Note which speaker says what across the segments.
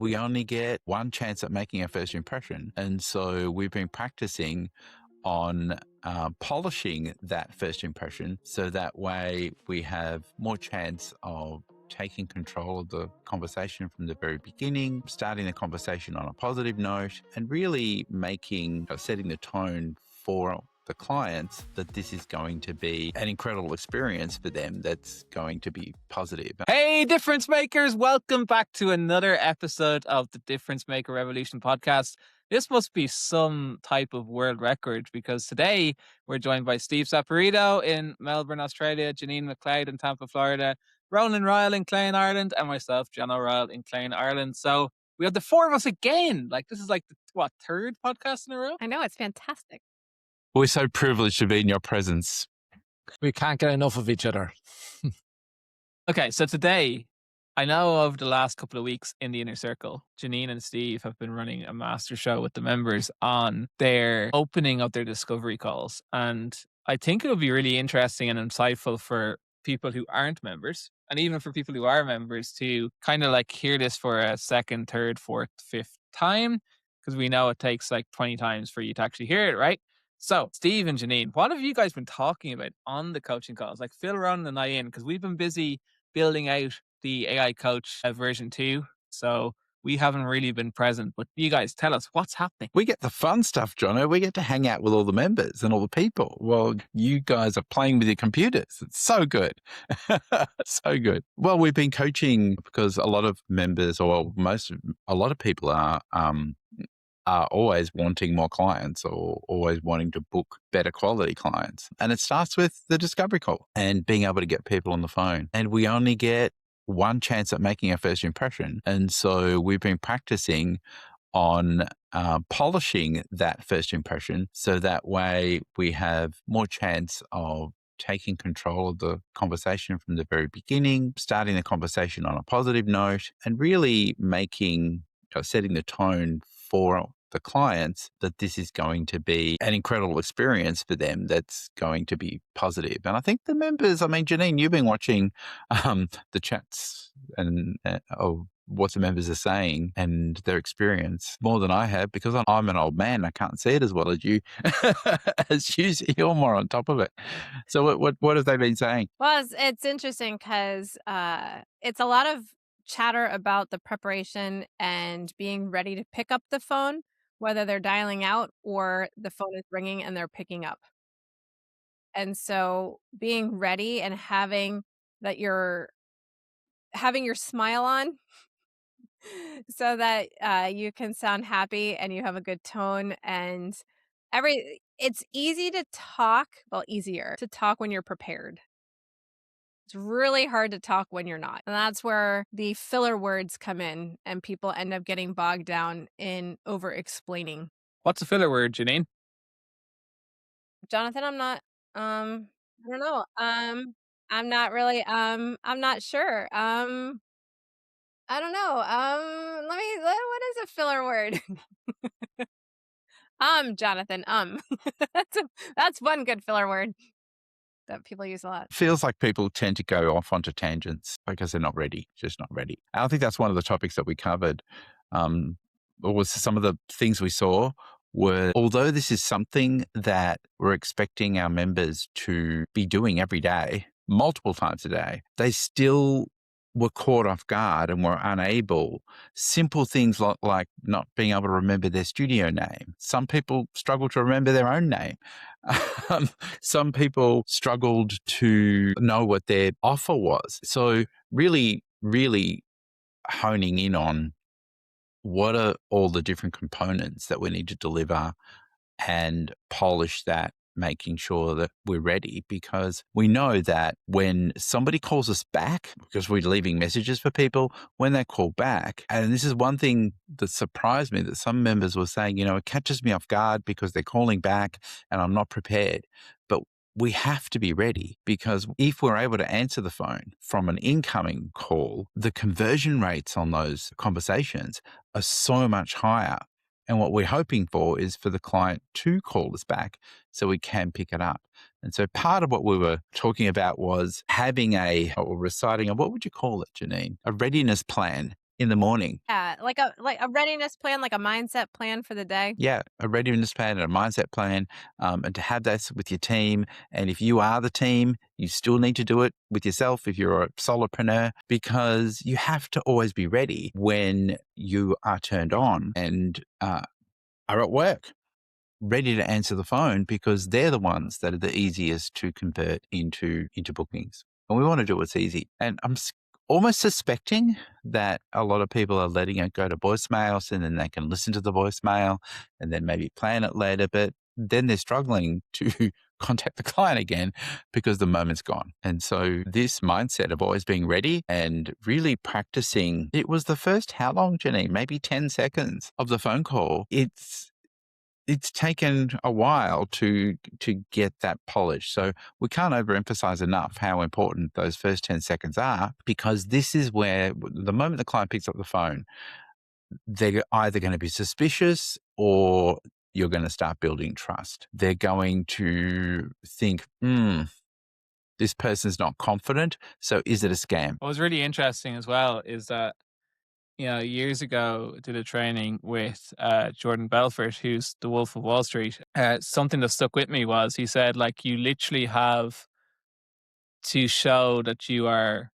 Speaker 1: We only get one chance at making a first impression. And so we've been practicing on polishing that first impression so that way we have more chance of taking control of the conversation from the very beginning, starting the conversation on a positive note, and really setting the tone for the clients that this is going to be an incredible experience for them that's going to be positive.
Speaker 2: Hey, difference makers, welcome back to another episode of the Difference Maker Revolution podcast. This must be some type of world record because today we're joined by Steve Saporito in Melbourne, Australia, Jeanine McLeod in Tampa, Florida, Ronan Ryle in Clane, Ireland, and myself, John O'Ryle in Clane, Ireland. So we have the four of us again. This is the third podcast in a row?
Speaker 3: I know, it's fantastic.
Speaker 1: We're so privileged to be in your presence.
Speaker 4: We can't get enough of each other.
Speaker 2: Okay, so today, I know over the last couple of weeks in the Inner Circle, Jeanine and Steve have been running a master show with the members on their opening of their discovery calls. And I think it would be really interesting and insightful for people who aren't members, and even for people who are members, to kind of hear this for a second, third, fourth, fifth time, because we know it takes 20 times for you to actually hear it, right? So, Steve and Jeanine, what have you guys been talking about on the coaching calls? Phil, Ronan, and I in, because we've been busy building out the AI Coach version 2. So we haven't really been present. But you guys, tell us what's happening.
Speaker 1: We get the fun stuff, Jono. We get to hang out with all the members and all the people. Well, you guys are playing with your computers. It's so good. So good. Well, we've been coaching because a lot of members, or a lot of people are always wanting more clients or always wanting to book better quality clients. And it starts with the discovery call and being able to get people on the phone. And we only get one chance at making a first impression. And so we've been practicing on polishing that first impression so that way we have more chance of taking control of the conversation from the very beginning, starting the conversation on a positive note, and really setting the tone for the clients that this is going to be an incredible experience for them that's going to be positive. And I think the members, Jeanine, you've been watching the chats and of what the members are saying and their experience more than I have, because I'm an old man. I can't see it as well as you. As you, you're more on top of it. So what have they been saying?
Speaker 3: Well, it's interesting because it's a lot of chatter about the preparation and being ready to pick up the phone, whether they're dialing out or the phone is ringing and they're picking up. And so being ready and having your smile on so that you can sound happy and you have a good tone, and it's easier to talk when you're prepared. It's really hard to talk when you're not. And that's where the filler words come in and people end up getting bogged down in over explaining.
Speaker 2: What's a filler word, Jeanine?
Speaker 3: Jonathan, I don't know. I'm not really, I'm not sure. I don't know. What is a filler word? Jonathan, that's one good filler word that people use a lot.
Speaker 1: Feels like people tend to go off onto tangents because they're not ready, just not ready. I think that's one of the topics that we covered. Was some of the things we saw were, although this is something that we're expecting our members to be doing every day, multiple times a day, they still were caught off guard and were unable. Simple things like not being able to remember their studio name. Some people struggle to remember their own name. Some people struggled to know what their offer was. So really, really honing in on what are all the different components that we need to deliver and polish that, making sure that we're ready, because we know that when somebody calls us back, because we're leaving messages for people, when they call back, and this is one thing that surprised me, that some members were saying, it catches me off guard because they're calling back and I'm not prepared. But we have to be ready, because if we're able to answer the phone from an incoming call, the conversion rates on those conversations are so much higher. And what we're hoping for is for the client to call us back so we can pick it up. And so part of what we were talking about was having or reciting what would you call it, Jeanine? A readiness plan in the morning.
Speaker 3: Yeah, like a readiness plan, like a mindset plan for the day.
Speaker 1: Yeah, a readiness plan and a mindset plan, and to have that with your team. And if you are the team, you still need to do it with yourself if you're a solopreneur, because you have to always be ready when you are turned on and are at work, ready to answer the phone, because they're the ones that are the easiest to convert into bookings. And we want to do what's easy. And I'm almost suspecting that a lot of people are letting it go to voicemails, and then they can listen to the voicemail and then maybe plan it later. But then they're struggling to contact the client again because the moment's gone. And so this mindset of always being ready and really practicing, it was the first, how long, Jeanine? Maybe 10 seconds of the phone call. It's taken a while to get that polish. So we can't overemphasize enough how important those first 10 seconds are, because this is where the moment the client picks up the phone, they're either going to be suspicious or you're going to start building trust. They're going to think, this person's not confident. So is it a scam?
Speaker 2: What was really interesting as well is that, years ago, did a training with Jordan Belfort, who's the Wolf of Wall Street. Something that stuck with me was he said, like, you literally have to show that you are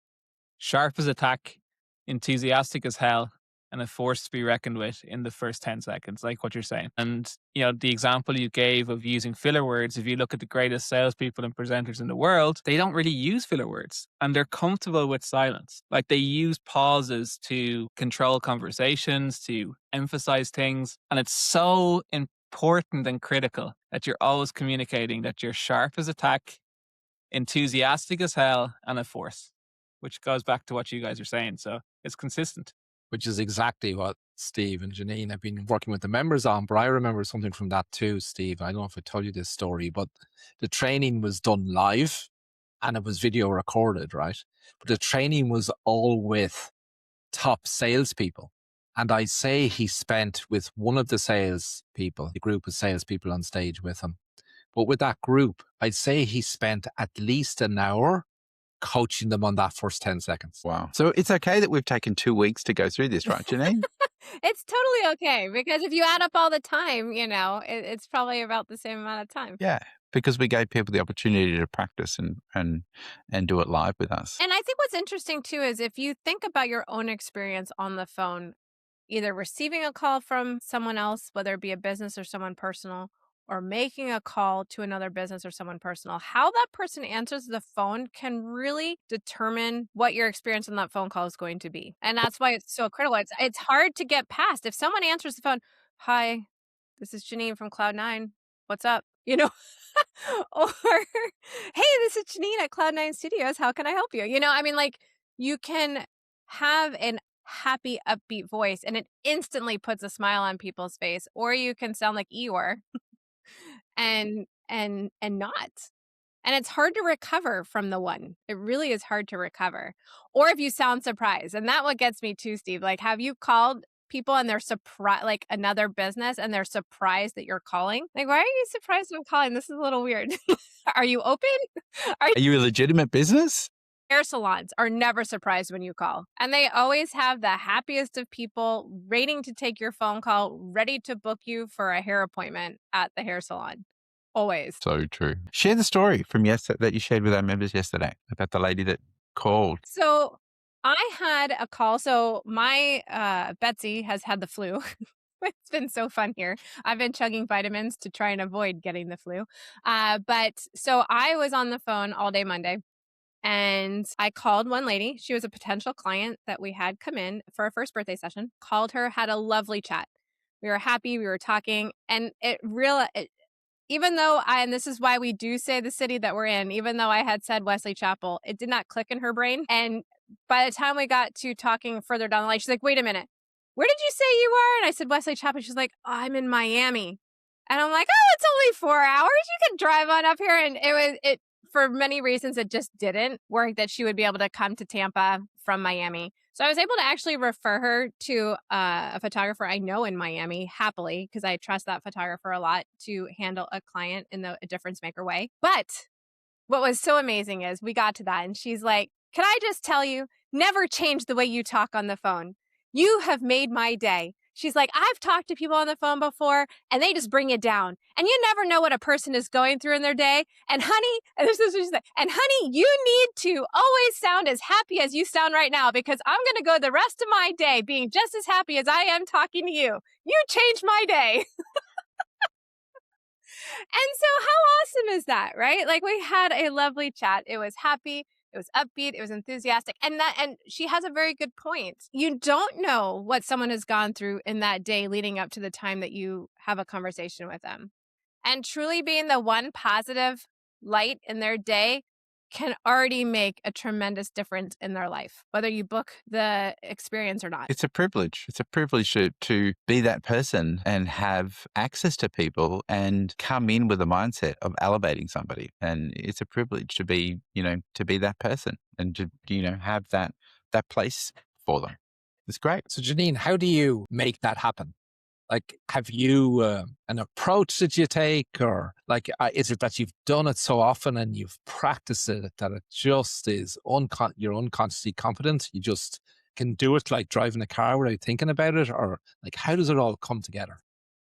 Speaker 2: sharp as a tack, enthusiastic as hell, and a force to be reckoned with in the first 10 seconds, like what you're saying. And, the example you gave of using filler words, if you look at the greatest salespeople and presenters in the world, they don't really use filler words and they're comfortable with silence. Like, they use pauses to control conversations, to emphasize things. And it's so important and critical that you're always communicating that you're sharp as a tack, enthusiastic as hell, and a force, which goes back to what you guys are saying. So it's consistent.
Speaker 4: Which is exactly what Steve and Jeanine have been working with the members on. But I remember something from that too, Steve. I don't know if I told you this story, but the training was done live and it was video recorded, right? But the training was all with top salespeople. And I say he spent with one of the salespeople, the group of salespeople on stage with him. But with that group, I'd say he spent at least an hour coaching them on that first 10 seconds.
Speaker 1: Wow. So it's okay that we've taken 2 weeks to go through this, right, Jeanine?
Speaker 3: It's totally okay, because if you add up all the time, it's probably about the same amount of time.
Speaker 1: Yeah, because we gave people the opportunity to practice and do it live with us.
Speaker 3: And I think what's interesting too is if you think about your own experience on the phone, either receiving a call from someone else, whether it be a business or someone personal, or making a call to another business or someone personal, how that person answers the phone can really determine what your experience on that phone call is going to be. And that's why it's so critical. It's hard to get past. If someone answers the phone, "Hi, this is Jeanine from Cloud9. What's up?" Or, "Hey, this is Jeanine at Cloud9 Studios. How can I help you?" You can have an happy, upbeat voice and it instantly puts a smile on people's face, or you can sound like Eeyore and not. And it's hard to recover from the one. It really is hard to recover. Or if you sound surprised. And that's what gets me too, Steve. Like, have you called people and they're surprised, like another business, and they're surprised that you're calling? Like, why are you surprised I'm calling? This is a little weird. Are you open?
Speaker 1: Are you a legitimate business?
Speaker 3: Hair salons are never surprised when you call. And they always have the happiest of people waiting to take your phone call, ready to book you for a hair appointment at the hair salon. Always.
Speaker 1: So true. Share the story from yesterday that you shared with our members yesterday about the lady that called.
Speaker 3: So I had a call. So my Betsy has had the flu. It's been so fun here. I've been chugging vitamins to try and avoid getting the flu. But so I was on the phone all day Monday. And I called one lady. She was a potential client that we had come in for a first birthday session. Called her, had a lovely chat. We were happy. We were talking. And even though and this is why we do say the city that we're in, even though I had said Wesley Chapel, it did not click in her brain. And by the time we got to talking further down the line, she's like, "Wait a minute, where did you say you were?" And I said, "Wesley Chapel." She's like, "Oh, I'm in Miami." And I'm like, "Oh, it's only 4 hours. You can drive on up here." And it for many reasons, it just didn't work that she would be able to come to Tampa from Miami. So I was able to actually refer her to a photographer I know in Miami, happily, because I trust that photographer a lot to handle a client in a difference maker way. But what was so amazing is we got to that and she's like, "Can I just tell you, never change the way you talk on the phone. You have made my day. She's like, I've talked to people on the phone before and they just bring it down. And you never know what a person is going through in their day. And honey, and this is what she said, and honey, you need to always sound as happy as you sound right now, because I'm going to go the rest of my day being just as happy as I am talking to you. You changed my day. And so how awesome is that, right? Like, we had a lovely chat. It was happy. It was upbeat. It was enthusiastic. And she has a very good point. You don't know what someone has gone through in that day leading up to the time that you have a conversation with them. And truly being the one positive light in their day can already make a tremendous difference in their life, whether you book the experience or not.
Speaker 1: It's a privilege. It's a privilege to be that person and have access to people and come in with a mindset of elevating somebody. And it's a privilege to be, to be that person and to, have that place for them. It's great.
Speaker 4: So Jeanine, how do you make that happen? Like, have you an approach that you take, or like, is it that you've done it so often and you've practiced it that it just is you're unconsciously confident? You just can do it like driving a car without thinking about it, or like, how does it all come together?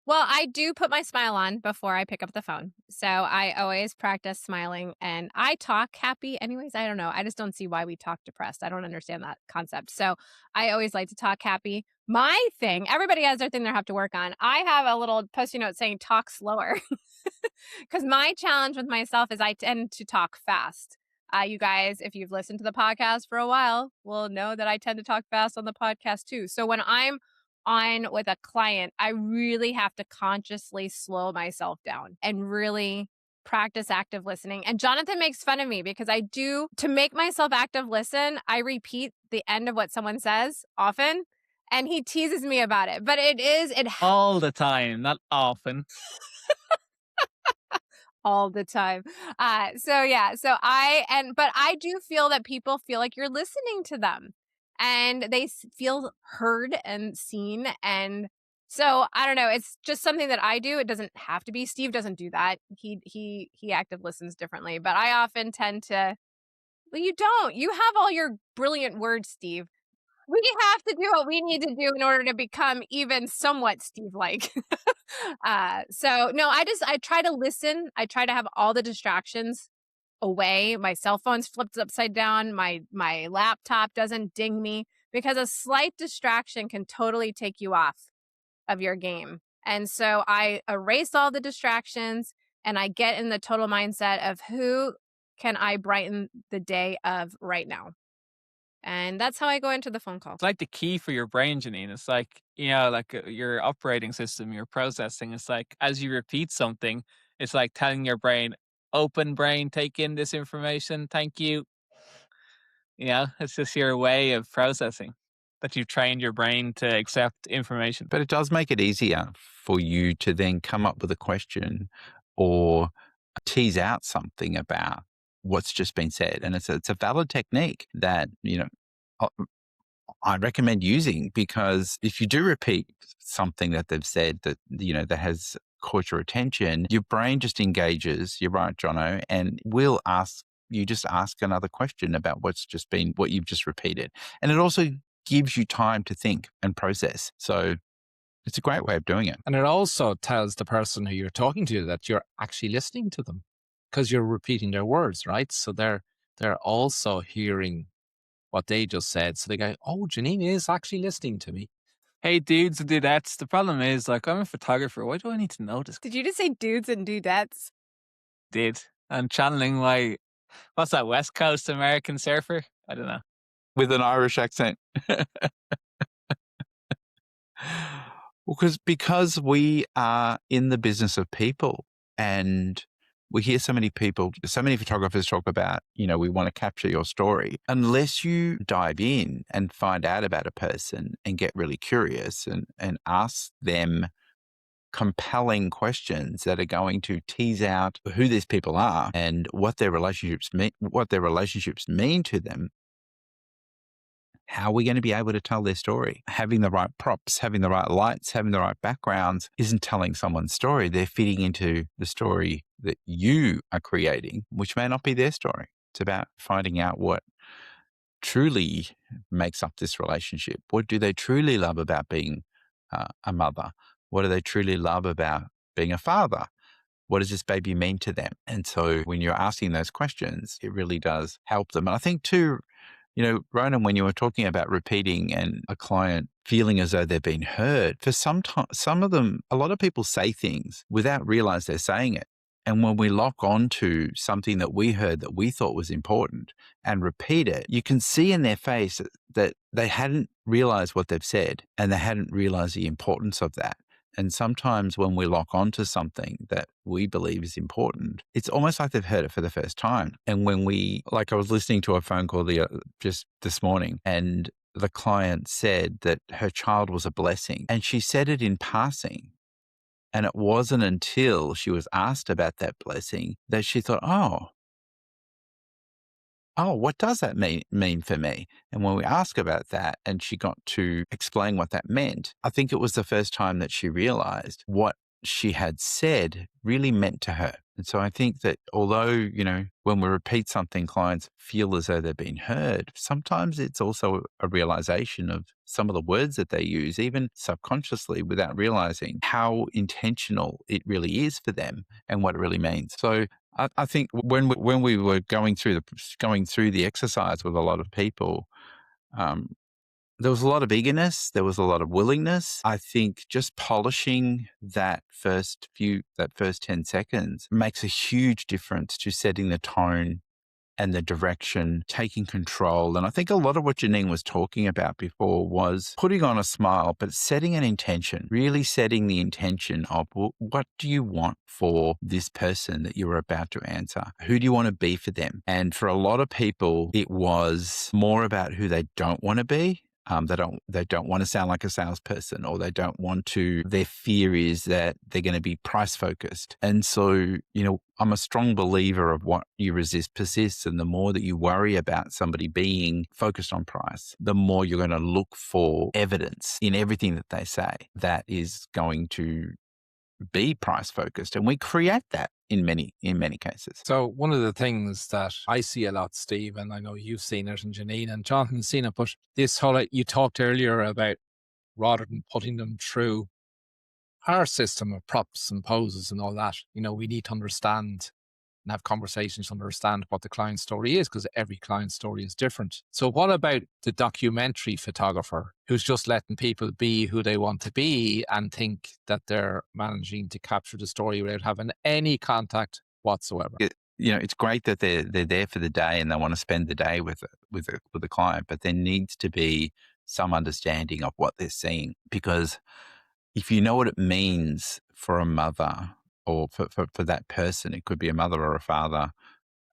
Speaker 3: Well, I do put my smile on before I pick up the phone. So I always practice smiling, and I talk happy anyways. I don't know. I just don't see why we talk depressed. I don't understand that concept. So I always like to talk happy. My thing, everybody has their thing they have to work on. I have a little post-it note saying talk slower, because my challenge with myself is I tend to talk fast. You guys, if you've listened to the podcast for a while, will know that I tend to talk fast on the podcast too. So when I'm on with a client, I really have to consciously slow myself down and really practice active listening. And Jonathan makes fun of me because to make myself active listen, I repeat the end of what someone says often, and he teases me about it. But
Speaker 2: all the time, not often.
Speaker 3: all the time. But I do feel that people feel like you're listening to them, and they feel heard and seen. And so I don't know, it's just something that I do. It doesn't have to be. Steve doesn't do that. He active listens differently, but I often tend to, well, you don't. You have all your brilliant words, Steve. We have to do what we need to do in order to become even somewhat Steve-like. So no, I try to listen. I try to have all the distractions away. My cell phone's flipped upside down. My laptop doesn't ding me, because a slight distraction can totally take you off of your game. And so I erase all the distractions and I get in the total mindset of who can I brighten the day of right now. And that's how I go into the phone call.
Speaker 2: It's like the key for your brain, Jeanine. It's like, like your operating system, your processing. It's like, as you repeat something, it's like telling your brain, open brain, take in this information. Thank you. It's just your way of processing, that you've trained your brain to accept information.
Speaker 1: But it does make it easier for you to then come up with a question or tease out something about what's just been said. And it's a valid technique that, I recommend using, because if you do repeat something that they've said that, that has caught your attention, your brain just engages, you're right, Jono, and will ask another question about what you've just repeated. And it also gives you time to think and process. So it's a great way of doing it.
Speaker 4: And it also tells the person who you're talking to that you're actually listening to them, because you're repeating their words, right? So they're also hearing what they just said. So they go, oh, Jeanine is actually listening to me.
Speaker 2: Hey, dudes and dudettes, the problem is, like, I'm a photographer. Why do I need to know this?
Speaker 3: Did you just say dudes and dudettes?
Speaker 2: Did. I'm channeling what's that, West Coast American surfer? I don't know.
Speaker 1: With an Irish accent. Because we are in the business of people, and we hear so many photographers talk about, we want to capture your story. Unless you dive in and find out about a person and get really curious and ask them compelling questions that are going to tease out who these people are and what their relationships mean to them, how are we going to be able to tell their story? Having the right props, having the right lights, having the right backgrounds isn't telling someone's story. They're fitting into the story that you are creating, which may not be their story. It's about finding out what truly makes up this relationship? What do they truly love about being a mother? What do they truly love about being a father? What does this baby mean to them? And so when you're asking those questions, it really does help them. And I think too, Ronan, when you were talking about repeating and a client feeling as though they've been heard, for some of them, a lot of people say things without realize they're saying it. And when we lock on to something that we heard that we thought was important and repeat it, you can see in their face that they hadn't realized what they've said and they hadn't realized the importance of that. And sometimes when we lock onto something that we believe is important, it's almost like they've heard it for the first time. And when I was listening to a phone call just this morning, and the client said that her child was a blessing, and she said it in passing. And it wasn't until she was asked about that blessing that she thought, what does that mean for me? And when we asked about that and she got to explain what that meant, I think it was the first time that she realized what she had said really meant to her. And so I think that although, when we repeat something, clients feel as though they've been heard, sometimes it's also a realization of some of the words that they use, even subconsciously, without realizing how intentional it really is for them and what it really means. So I think when we were going through the exercise with a lot of people, there was a lot of eagerness. There was a lot of willingness. I think just polishing that first 10 seconds makes a huge difference to setting the tone and the direction, taking control. And I think a lot of what Jeanine was talking about before was putting on a smile, but setting an intention, really setting the intention of, well, what do you want for this person that you're about to answer? Who do you want to be for them? And for a lot of people, it was more about who they don't want to be. They don't want to sound like a salesperson, or they don't want to, their fear is that they're going to be price focused. And so, I'm a strong believer of what you resist persists. And the more that you worry about somebody being focused on price, the more you're going to look for evidence in everything that they say that is going to be price focused. And we create that in many cases.
Speaker 4: So one of the things that I see a lot, Steve, and I know you've seen it, and Jeanine and Jonathan's seen it, but this whole, you talked earlier about, rather than putting them through our system of props and poses and all that, we need to understand and have conversations to understand what the client story is, because every client story is different. So what about the documentary photographer who's just letting people be who they want to be and think that they're managing to capture the story without having any contact whatsoever?
Speaker 1: It's great that they're there for the day and they want to spend the day with the client, but there needs to be some understanding of what they're seeing, because if you know what it means for a mother, or for that person, it could be a mother or a father,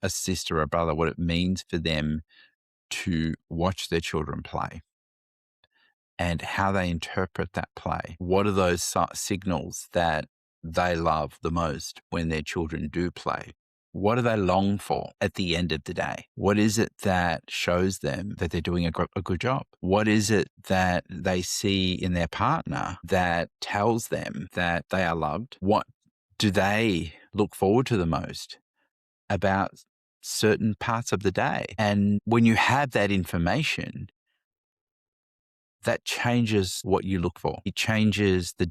Speaker 1: a sister or a brother, what it means for them to watch their children play and how they interpret that play. What are those signals that they love the most when their children do play? What do they long for at the end of the day? What is it that shows them that they're doing a good job? What is it that they see in their partner that tells them that they are loved? What do they look forward to the most about certain parts of the day? And when you have that information, that changes what you look for. It changes the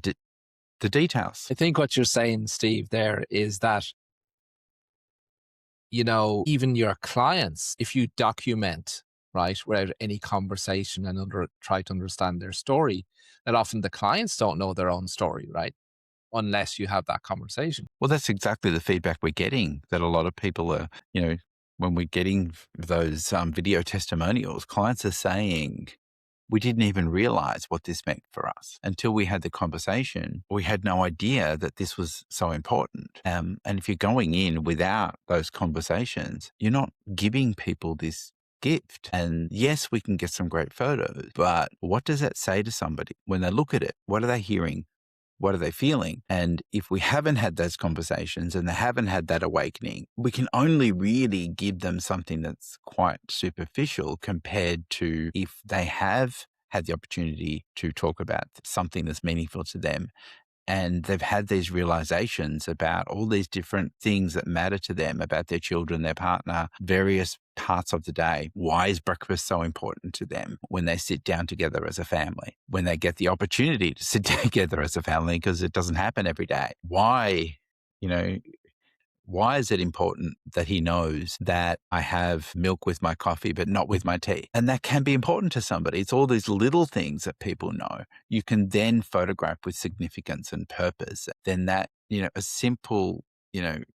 Speaker 1: details.
Speaker 4: I think what you're saying, Steve, there is that, even your clients, if you document, right, without any conversation and try to understand their story, that often the clients don't know their own story, right? Unless you have that conversation.
Speaker 1: Well, that's exactly the feedback we're getting, that a lot of people are, when we're getting those video testimonials, clients are saying, we didn't even realize what this meant for us until we had the conversation. We had no idea that this was so important. And if you're going in without those conversations, you're not giving people this gift. And yes, we can get some great photos, but what does that say to somebody when they look at it? What are they hearing? What are they feeling? And if we haven't had those conversations and they haven't had that awakening, we can only really give them something that's quite superficial compared to if they have had the opportunity to talk about something that's meaningful to them and they've had these realizations about all these different things that matter to them, about their children, their partner, various parts of the day. Why is breakfast so important to them when they sit down together as a family, when they get the opportunity to sit together as a family, because it doesn't happen every day? Why, you know, why is it important that he knows that I have milk with my coffee, but not with my tea? And that can be important to somebody. It's all these little things that people know. You can then photograph with significance and purpose. Then that, a simple,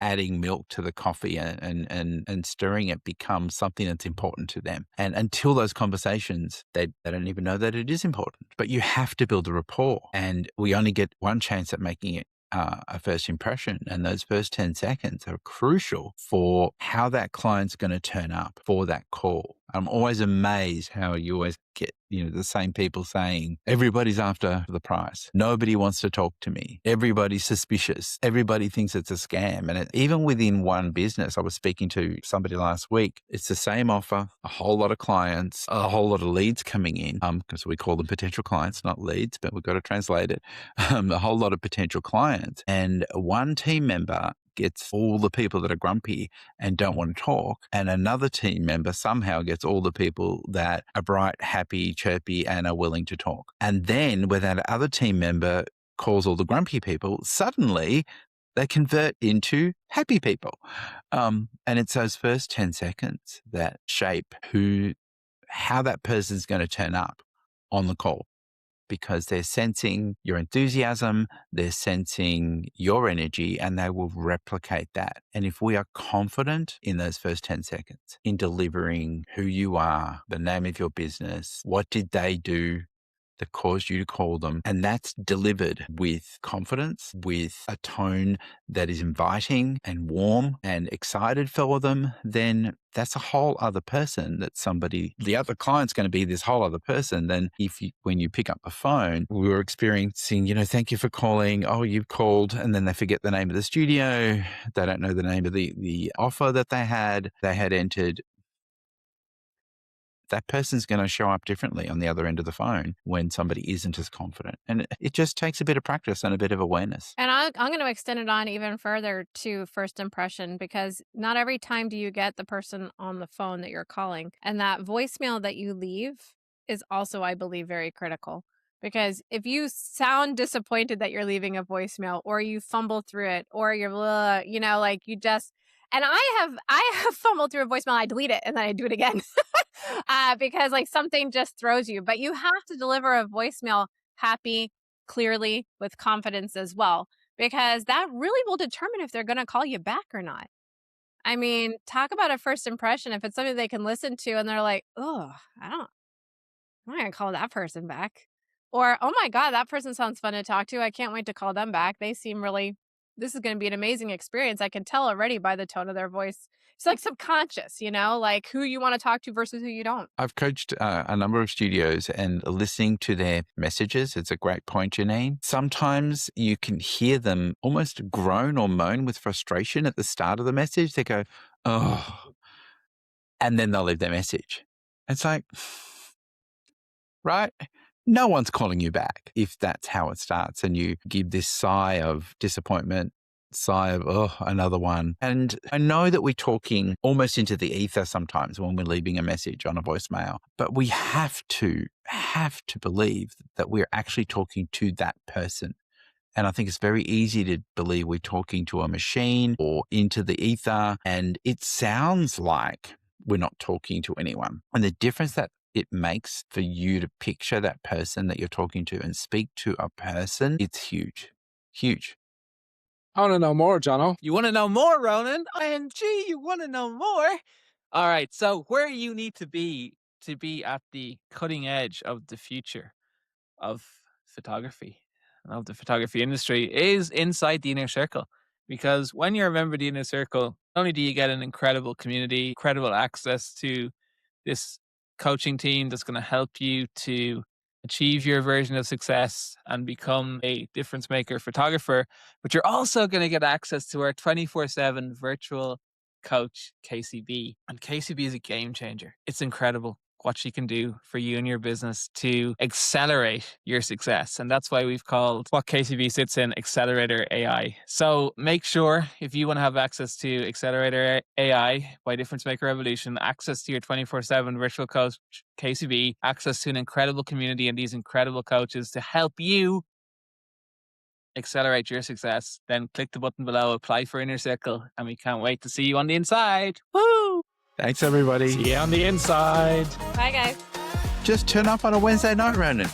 Speaker 1: adding milk to the coffee and stirring it becomes something that's important to them. And until those conversations, they don't even know that it is important. But you have to build a rapport. And we only get one chance at making it a first impression, and those first 10 seconds are crucial for how that client's going to turn up for that call. I'm always amazed how you always get, the same people saying, everybody's after the price. Nobody wants to talk to me. Everybody's suspicious. Everybody thinks it's a scam. And even within one business, I was speaking to somebody last week. It's the same offer, a whole lot of clients, a whole lot of leads coming in, because we call them potential clients, not leads, but we've got to translate it. A whole lot of potential clients. And one team member gets all the people that are grumpy and don't want to talk. And another team member somehow gets all the people that are bright, happy, chirpy, and are willing to talk. And then when that other team member calls all the grumpy people, suddenly they convert into happy people. And it's those first 10 seconds that shape how that person's going to turn up on the call, because they're sensing your enthusiasm, they're sensing your energy, and they will replicate that. And if we are confident in those first 10 seconds in delivering who you are, the name of your business, what did they do that caused you to call them, and that's delivered with confidence, with a tone that is inviting and warm and excited for them, then that's a whole other person. The other client's going to be this whole other person than when you pick up the phone. We were experiencing, thank you for calling. Oh, you've called. And then they forget the name of the studio. They don't know the name of the offer that they had entered. That person's going to show up differently on the other end of the phone when somebody isn't as confident. And it just takes a bit of practice and a bit of awareness.
Speaker 3: And I'm going to extend it on even further to first impression, because not every time do you get the person on the phone that you're calling. And that voicemail that you leave is also, I believe, very critical. Because if you sound disappointed that you're leaving a voicemail, or you fumble through it, or you're, like you just, and I have fumbled through a voicemail, I delete it and then I do it again. Because like something just throws you. But you have to deliver a voicemail happy, clearly, with confidence as well, because that really will determine if they're going to call you back or not. I mean, talk about a first impression. If it's something they can listen to and they're like, oh, I'm not going to call that person back. Or, oh my God, that person sounds fun to talk to. I can't wait to call them back. They seem this is going to be an amazing experience. I can tell already by the tone of their voice. It's like subconscious, like who you want to talk to versus who you don't.
Speaker 1: I've coached a number of studios, and listening to their messages, it's a great point, Jeanine. Sometimes you can hear them almost groan or moan with frustration at the start of the message. They go, oh, and then they'll leave their message. It's like, right? No one's calling you back if that's how it starts, and you give this sigh of disappointment, sigh of, oh, another one. And I know that we're talking almost into the ether sometimes when we're leaving a message on a voicemail, but we have to believe that we're actually talking to that person. And I think it's very easy to believe we're talking to a machine or into the ether, and it sounds like we're not talking to anyone. And the difference that it makes for you to picture that person that you're talking to and speak to a person, it's huge. Huge.
Speaker 4: I want to know more, Jono.
Speaker 2: You want to know more, Ronan? ING, you want to know more? All right. So where you need to be at the cutting edge of the future of photography and of the photography industry is inside the inner circle. Because when you're a member of the inner circle, not only do you get an incredible community, incredible access to this coaching team that's going to help you to achieve your version of success and become a difference maker photographer, but you're also going to get access to our 24/7 virtual coach, KCB. And KCB is a game changer. It's incredible. what she can do for you and your business to accelerate your success. And that's why we've called what KCB sits in Accelerator AI. So make sure if you want to have access to Accelerator AI by Difference Maker Revolution, access to your 24/7 virtual coach KCB, access to an incredible community and these incredible coaches to help you accelerate your success, then click the button below, apply for Inner Circle, and we can't wait to see you on the inside. Woo!
Speaker 1: Thanks, everybody.
Speaker 2: See you on the inside.
Speaker 3: Bye, guys.
Speaker 1: Just turn up on a Wednesday night, Ronan.